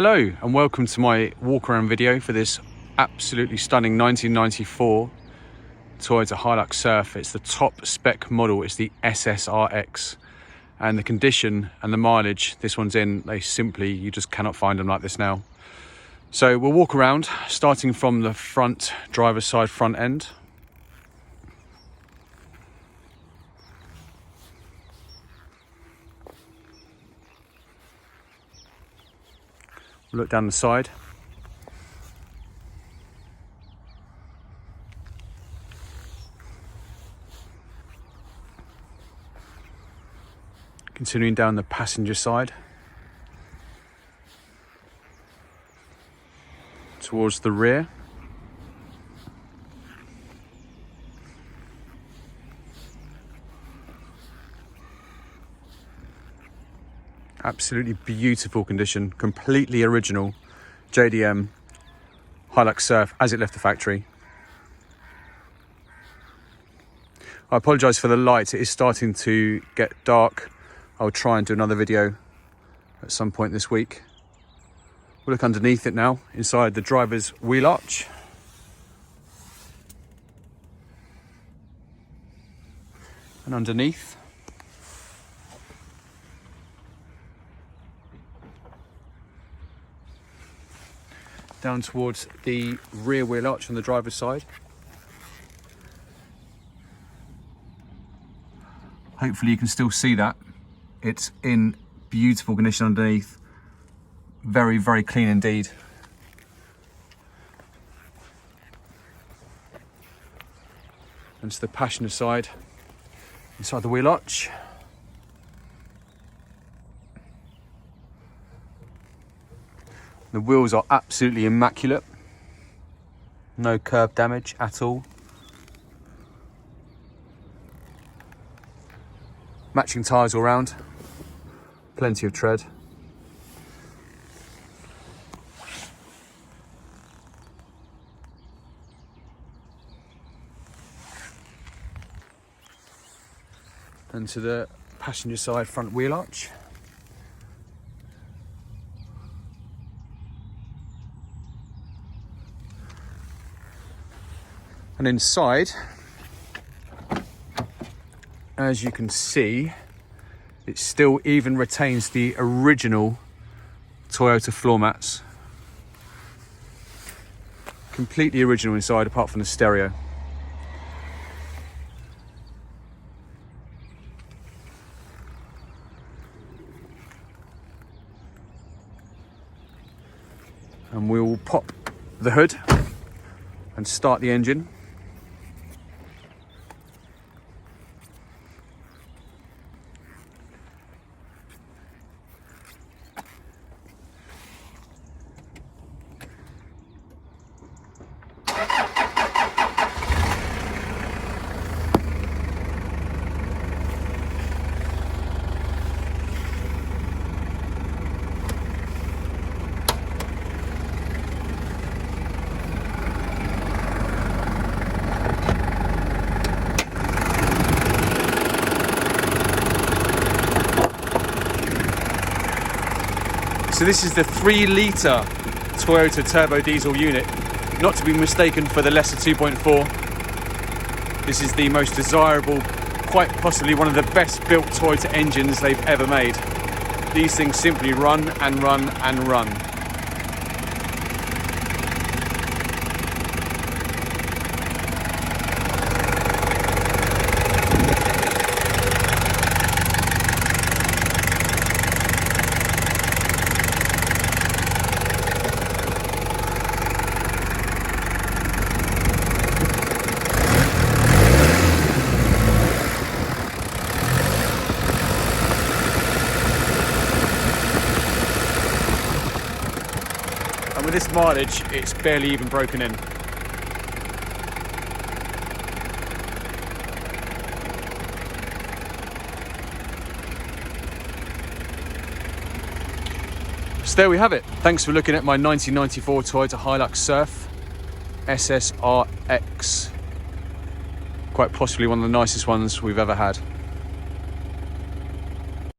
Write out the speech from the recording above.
Hello and welcome to my walk around video for this absolutely stunning 1994 Toyota HiLux Surf. It's the top spec model, it's the SSR-X, and the condition and the mileage this one's in, you just cannot find them like this now. So we'll walk around starting from the front driver's side front end. Look down the side. Continuing down the passenger side towards the rear. Absolutely beautiful condition, completely original JDM HiLux Surf as it left the factory. I apologise for the light, it is starting to get dark. I'll try and do another video at some point this week. We'll look underneath it now, inside the driver's wheel arch. And underneath. Down towards the rear wheel arch on the driver's side. Hopefully you can still see that. It's in beautiful condition underneath. Very, very clean indeed. And to the passenger side, inside the wheel arch. The wheels are absolutely immaculate. No curb damage at all. Matching tyres all round. Plenty of tread. And to the passenger side front wheel arch. And inside, as you can see, it still even retains the original Toyota floor mats. Completely original inside, apart from the stereo. And we'll pop the hood and start the engine. So this is the 3-litre Toyota turbo diesel unit, not to be mistaken for the lesser 2.4. This is the most desirable, quite possibly one of the best built Toyota engines they've ever made. These things simply run and run and run. And with this mileage, it's barely even broken in. So there we have it. Thanks for looking at my 1994 Toyota HiLux Surf SSR-X. Quite possibly one of the nicest ones we've ever had.